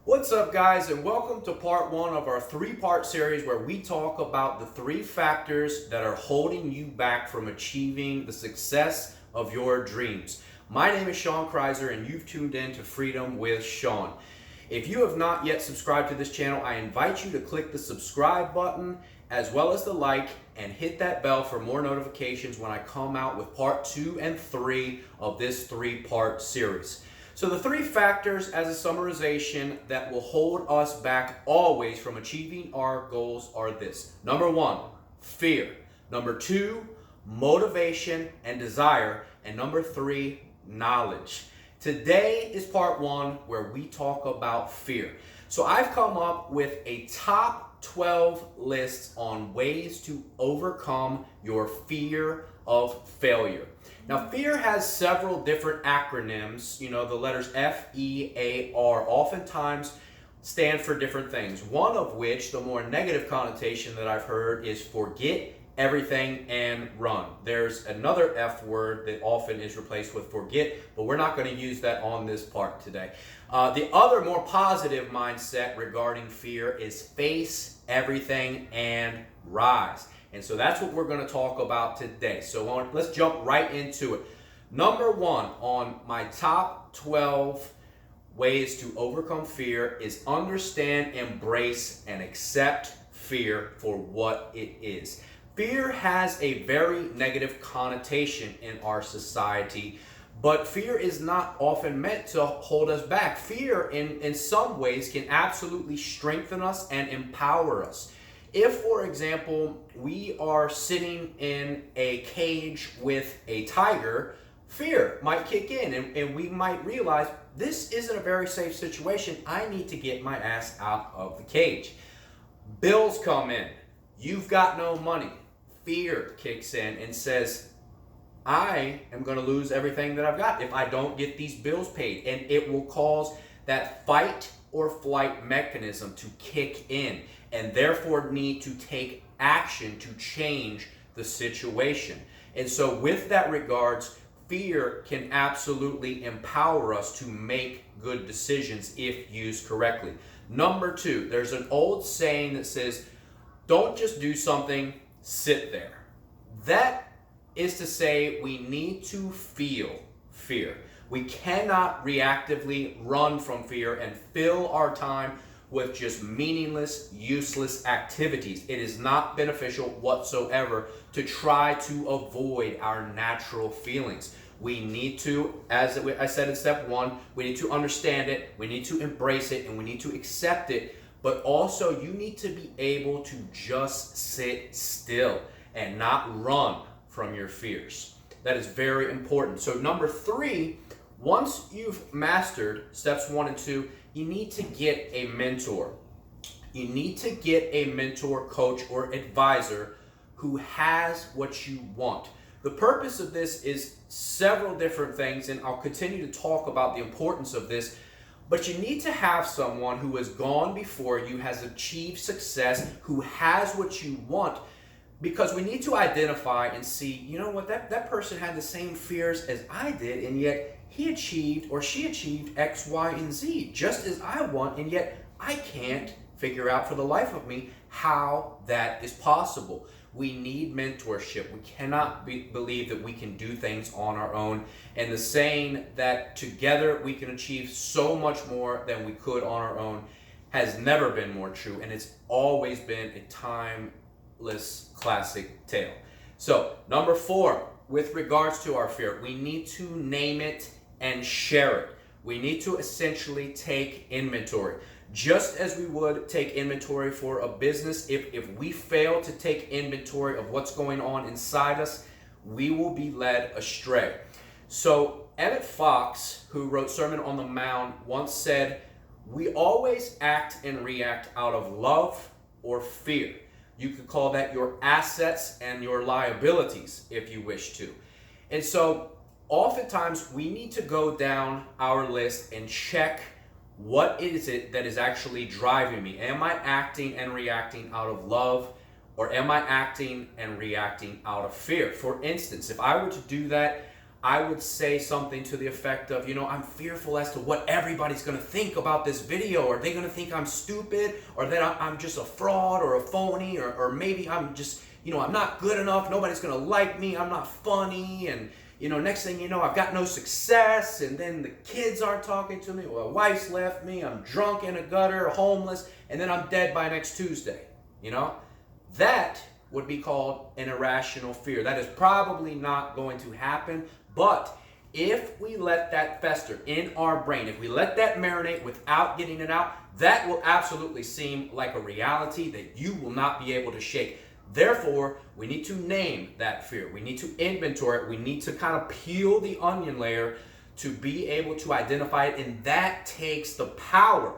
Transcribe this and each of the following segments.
What's up, guys, and welcome to part one of our three-part series where we talk about the three factors that are holding you back from achieving the success of your dreams. My name is Sean Kreiser, and you've tuned in to Freedom with Sean. If you have not yet subscribed to this channel, I invite you to click the subscribe button as well as the like and hit that bell for more notifications when I come out with part 2 and 3 of this three-part series. So the three factors as a summarization that will hold us back always from achieving our goals are this. Number 1, fear. Number 2, motivation and desire. And number 3, knowledge. Today is part 1 where we talk about fear. So I've come up with a top 12 lists on ways to overcome your fear of failure. Now, fear has several different acronyms. You know, the letters F-E-A-R oftentimes stand for different things. One of which, the more negative connotation that I've heard, is forget everything and run. There's another F word that often is replaced with forget, but we're not going to use that on this part today. The other more positive mindset regarding fear is face everything and rise. And so that's what we're going to talk about today. So let's jump right into it. Number 1 on my top 12 ways to overcome fear is understand, embrace, and accept fear for what it is. Fear has a very negative connotation in our society, but fear is not often meant to hold us back. Fear, in some ways, can absolutely strengthen us and empower us. If, for example, we are sitting in a cage with a tiger, fear might kick in and we might realize this isn't a very safe situation. I need to get my ass out of the cage. Bills come in. You've got no money. Fear kicks in and says, I am going to lose everything that I've got if I don't get these bills paid. And it will cause that fight or flight mechanism to kick in, and therefore need to take action to change the situation. And so with that regards, fear can absolutely empower us to make good decisions if used correctly. Number 2, there's an old saying that says, don't just do something, sit there. That is to say we need to feel fear. We cannot reactively run from fear and fill our time with just meaningless, useless activities. It is not beneficial whatsoever to try to avoid our natural feelings. We need to, as I said in step 1, we need to understand it, we need to embrace it, and we need to accept it. But also, you need to be able to just sit still and not run from your fears. That is very important. So number 3, once you've mastered steps 1 and 2, you need to get a mentor. You need to get a mentor, coach, or advisor who has what you want. The purpose of this is several different things, and I'll continue to talk about the importance of this, but you need to have someone who has gone before you, has achieved success, who has what you want, because we need to identify and see, you know what, that person had the same fears as I did, and yet he achieved or she achieved X, Y, and Z just as I want, and yet I can't figure out for the life of me how that is possible. We need mentorship. We cannot believe that we can do things on our own. And the saying that together we can achieve so much more than we could on our own has never been more true, and it's always been a timeless classic tale. So, number 4, with regards to our fear, we need to name it and share it. We need to essentially take inventory. Just as we would take inventory for a business, if we fail to take inventory of what's going on inside us, we will be led astray. So Emmett Fox, who wrote Sermon on the Mount, once said, we always act and react out of love or fear. You could call that your assets and your liabilities if you wish to. And so oftentimes we need to go down our list and check, what is it that is actually driving me? Am I acting and reacting out of love, or am I acting and reacting out of fear? For instance, if I were to do that, I would say something to the effect of, I'm fearful as to what everybody's going to think about this video. Are they going to think I'm stupid, or that I'm just a fraud or a phony, or maybe I'm just, I'm not good enough. Nobody's going to like me. I'm not funny. And, next thing you know, I've got no success. And then the kids aren't talking to me. Well, my wife's left me. I'm drunk in a gutter, homeless. And then I'm dead by next Tuesday. That would be called an irrational fear. That is probably not going to happen. But if we let that fester in our brain, if we let that marinate without getting it out, that will absolutely seem like a reality that you will not be able to shake. Therefore, we need to name that fear. We need to inventory it. We need to kind of peel the onion layer to be able to identify it. And that takes the power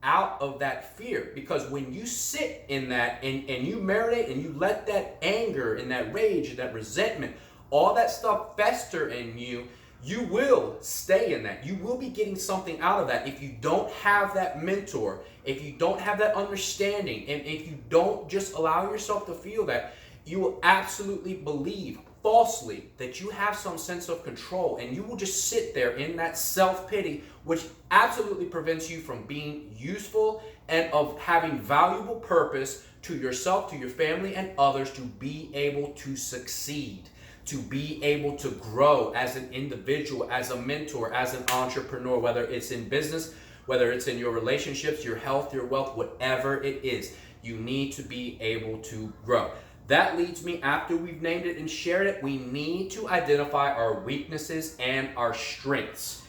out of that fear. Because when you sit in that and you marinate and you let that anger and that rage and that resentment, all that stuff fester in you, you will stay in that. You will be getting something out of that if you don't have that mentor, if you don't have that understanding, and if you don't just allow yourself to feel that, you will absolutely believe falsely that you have some sense of control, and you will just sit there in that self-pity, which absolutely prevents you from being useful and of having valuable purpose to yourself, to your family, and others to be able to succeed, to be able to grow as an individual, as a mentor, as an entrepreneur, whether it's in business, whether it's in your relationships, your health, your wealth, whatever it is, you need to be able to grow. That leads me, after we've named it and shared it, we need to identify our weaknesses and our strengths.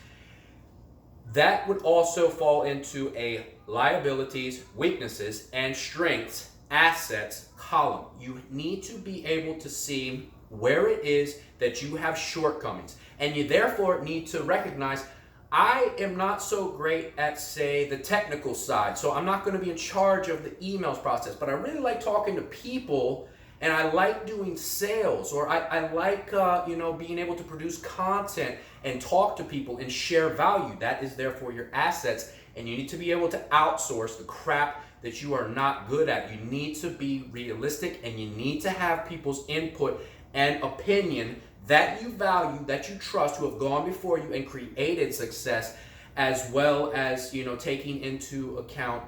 That would also fall into a liabilities, weaknesses, and strengths, assets column. You need to be able to see where it is that you have shortcomings, and you therefore need to recognize, I am not so great at, say, the technical side, so I'm not going to be in charge of the emails process, but I really like talking to people, and I like doing sales, or I like being able to produce content and talk to people and share value. That is therefore your assets, and you need to be able to outsource the crap that you are not good at. You need to be realistic, and you need to have people's input and opinion that you value, that you trust, who have gone before you and created success, as well as taking into account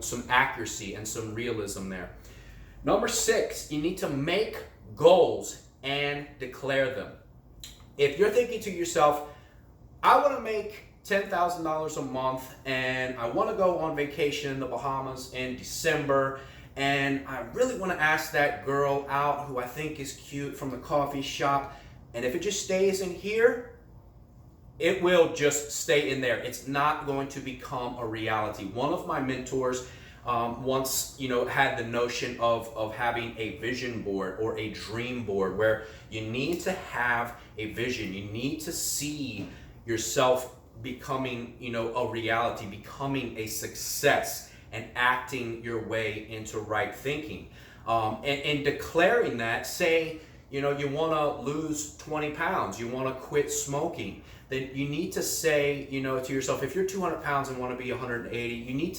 some accuracy and some realism there. Number 6, you need to make goals and declare them. If you're thinking to yourself, I want to make $10,000 a month and I want to go on vacation in the Bahamas in December, and I really want to ask that girl out who I think is cute from the coffee shop, and if it just stays in here, it will just stay in there. It's not going to become a reality. One of my mentors once had the notion of having a vision board or a dream board, where you need to have a vision. You need to see yourself becoming a reality, becoming a success, and acting your way into right thinking, and declaring that. Say you want to lose 20 pounds, you want to quit smoking, then you need to say to yourself, if you're 200 pounds and want to be 180, you need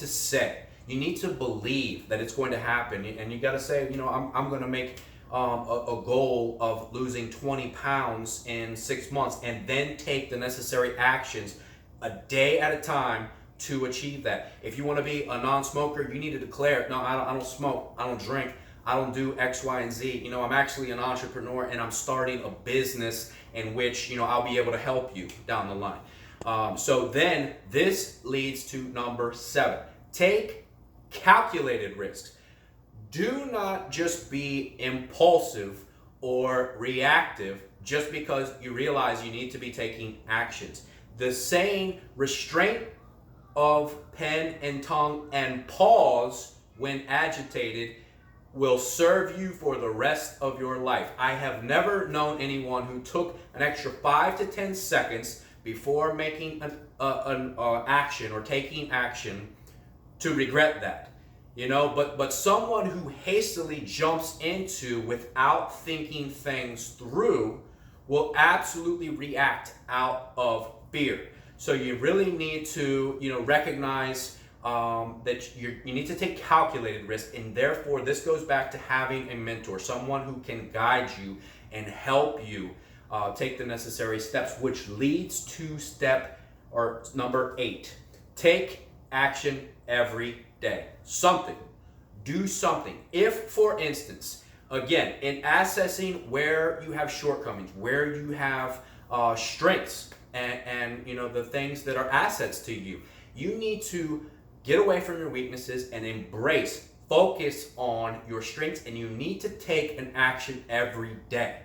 to believe that it's going to happen. And you got to say, I'm going to make a goal of losing 20 pounds in 6 months, and then take the necessary actions a day at a time to achieve that. If you want to be a non-smoker, you need to declare, no, I don't smoke, I don't drink, I don't do X, Y, and Z. I'm actually an entrepreneur, and I'm starting a business in which I'll be able to help you down the line. So then this leads to number 7. Take calculated risks. Do not just be impulsive or reactive just because you realize you need to be taking actions. The saying, restraint of pen and tongue and pause when agitated, will serve you for the rest of your life. I have never known anyone who took an extra 5 to 10 seconds before making an action or taking action to regret that. But someone who hastily jumps into without thinking things through will absolutely react out of fear. So you really need to recognize that you need to take calculated risk, and therefore this goes back to having a mentor, someone who can guide you and help you take the necessary steps, which leads to step or number 8. Take action every day. Something. Do something. If, for instance, again, in assessing where you have shortcomings, where you have strengths, and you know the things that are assets to you, you need to get away from your weaknesses and embrace, focus on your strengths, and you need to take an action every day.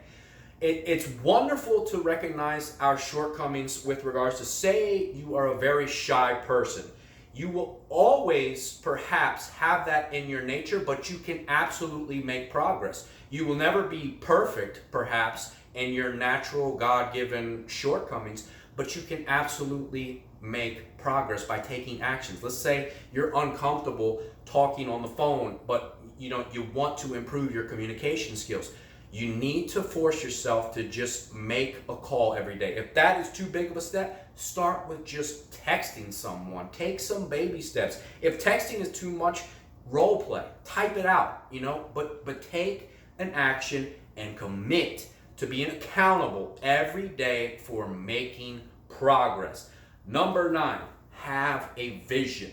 It's wonderful to recognize our shortcomings with regards to, say you are a very shy person. You will always perhaps have that in your nature, but you can absolutely make progress. You will never be perfect, perhaps, in your natural God-given shortcomings, but you can absolutely make progress by taking actions. Let's say you're uncomfortable talking on the phone, but you want to improve your communication skills. You need to force yourself to just make a call every day. If that is too big of a step, start with just texting someone. Take some baby steps. If texting is too much, role play. Type it out, but take an action and commit to being accountable every day for making progress. Number 9, have a vision.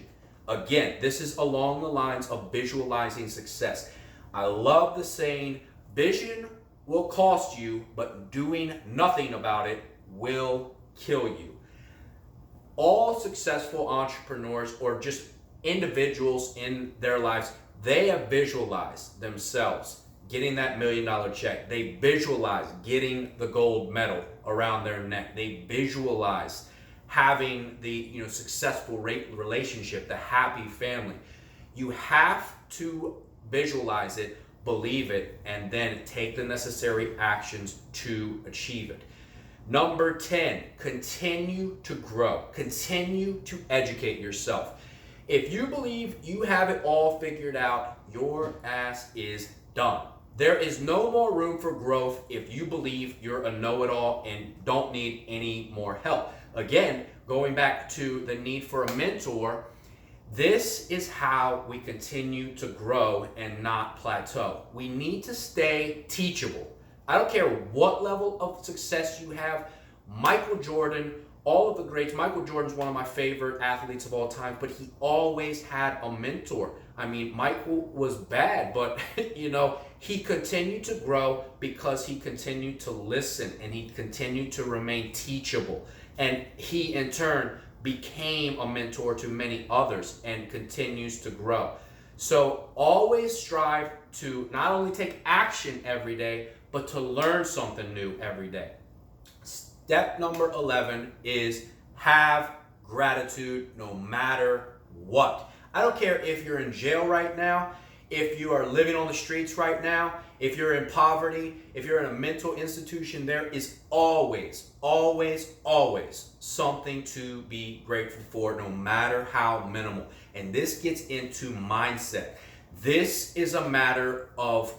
Again, this is along the lines of visualizing success. I love the saying, vision will cost you, but doing nothing about it will kill you. All successful entrepreneurs or just individuals in their lives, they have visualized themselves getting that $1 million check. They visualize getting the gold medal around their neck. They visualize having the successful relationship, the happy family. You have to visualize it, believe it, and then take the necessary actions to achieve it. Number 10, continue to grow. Continue to educate yourself. If you believe you have it all figured out, your ass is done. There is no more room for growth if you believe you're a know-it-all and don't need any more help. Again, going back to the need for a mentor, this is how we continue to grow and not plateau. We need to stay teachable. I don't care what level of success you have. Michael Jordan, all of the greats. Michael Jordan's one of my favorite athletes of all time, but he always had a mentor. I mean, Michael was bad, but he continued to grow because he continued to listen and he continued to remain teachable. And he, in turn, became a mentor to many others and continues to grow. So always strive to not only take action every day, but to learn something new every day. Step number 11 is have gratitude no matter what. I don't care if you're in jail right now, if you are living on the streets right now, if you're in poverty, if you're in a mental institution, there is always, always, always something to be grateful for, no matter how minimal. And this gets into mindset. This is a matter of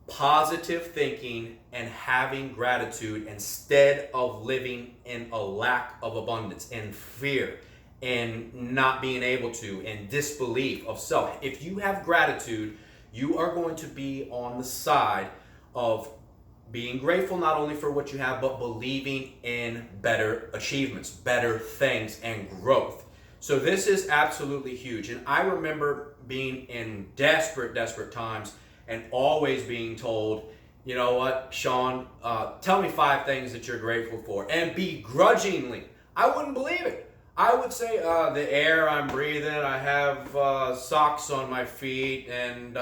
positive thinking and having gratitude instead of living in a lack of abundance and fear and not being able to, and disbelief of self. If you have gratitude, you are going to be on the side of being grateful not only for what you have, but believing in better achievements, better things, and growth. So this is absolutely huge. And I remember being in desperate times and always being told, you know what, Sean, tell me 5 things that you're grateful for. And begrudgingly, I wouldn't believe it. I would say the air I'm breathing, I have socks on my feet, and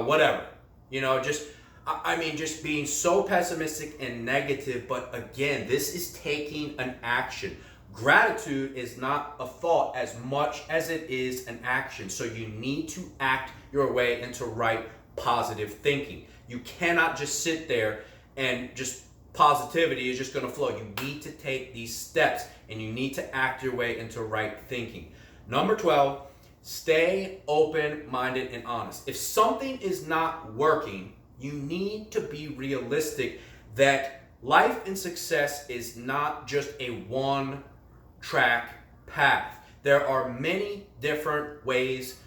whatever. Just being so pessimistic and negative. But again, this is taking an action. Gratitude is not a thought as much as it is an action. So you need to act your way into right positive thinking. You cannot just sit there and just positivity is just going to flow. You need to take these steps and you need to act your way into right thinking. Number 12, stay open-minded and honest. If something is not working, you need to be realistic that life and success is not just a one-track path. There are many different ways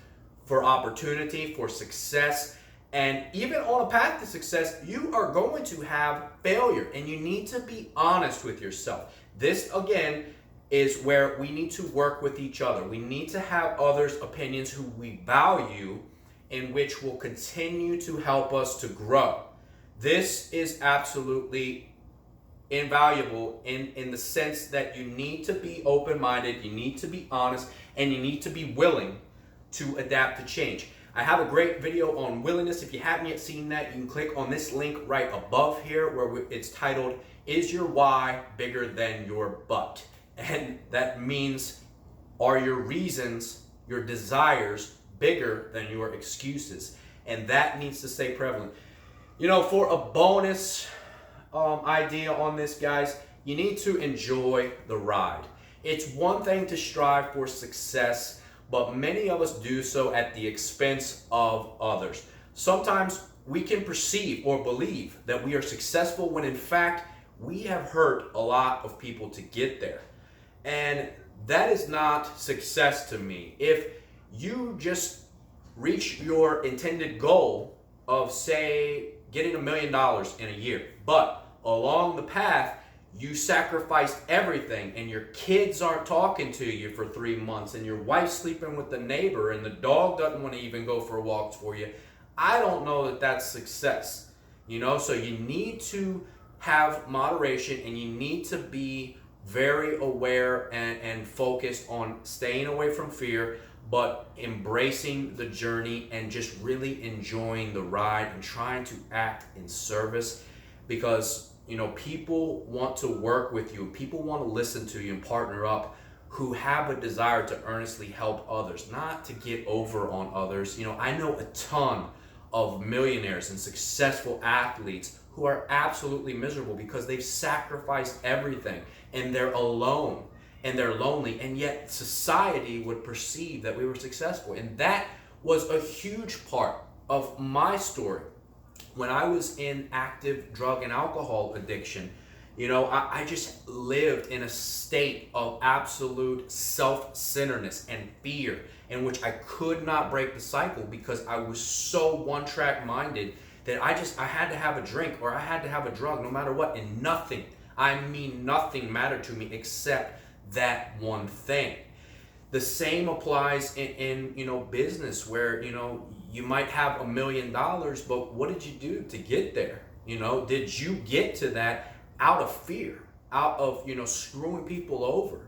for opportunity, for success, And even on a path to success, you are going to have failure, and you need to be honest with yourself. This, again, is where we need to work with each other. We need to have others' opinions who we value, in which will continue to help us to grow. This is absolutely invaluable in the sense that you need to be open-minded, you need to be honest, and you need to be willing to adapt to change. I have a great video on willingness. If you haven't yet seen that, you can click on this link right above here where it's titled, "Is Your Why Bigger Than Your But?" And that means, are your reasons, your desires bigger than your excuses? And that needs to stay prevalent. You know, for a bonus idea on this, guys, you need to enjoy the ride. It's one thing to strive for success, but many of us do so at the expense of others. Sometimes we can perceive or believe that we are successful when in fact we have hurt a lot of people to get there. And that is not success to me. If you just reach your intended goal of, say, getting $1 million in a year, but along the path you sacrificed everything and your kids aren't talking to you for 3 months and your wife's sleeping with the neighbor and the dog doesn't want to even go for walks for you, I don't know that that's success. You know, so you need to have moderation, and you need to be very aware and focused on staying away from fear, but embracing the journey and just really enjoying the ride and trying to act in service. Because, you know, people want to work with you, people want to listen to you and partner up, who have a desire to earnestly help others, not to get over on others. You know, I know a ton of millionaires and successful athletes who are absolutely miserable because they've sacrificed everything and they're alone and they're lonely, and yet society would perceive that we were successful. And that was a huge part of my story. When I was in active drug and alcohol addiction, you know, I just lived in a state of absolute self-centeredness and fear, in which I could not break the cycle because I was so one-track minded that I had to have a drink or I had to have a drug no matter what, and nothing, I mean nothing, mattered to me except that one thing. The same applies in you know, business, where, you know, you might have $1 million, but what did you do to get there? You know, did you get to that out of fear, out of, you know, screwing people over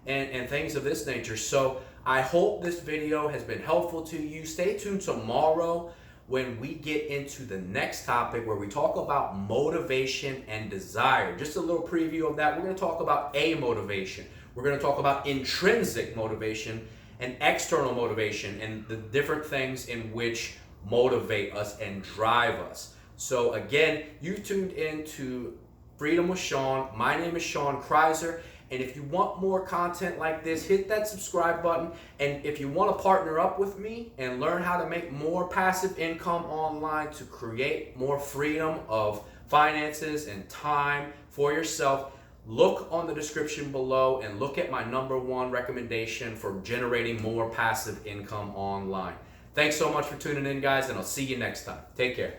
and things of this nature? So I hope this video has been helpful to you. Stay tuned tomorrow when we get into the next topic, where we talk about motivation and desire. Just a little preview of that. We're going to talk about motivation. We're going to talk about intrinsic motivation and external motivation, and the different things in which motivate us and drive us. So again, you tuned in to Freedom with Sean. My name is Sean Kreiser. And if you want more content like this, hit that subscribe button. And if you want to partner up with me and learn how to make more passive income online to create more freedom of finances and time for yourself, look on the description below and look at my #1 recommendation for generating more passive income online. Thanks so much for tuning in, guys, and I'll see you next time. Take care.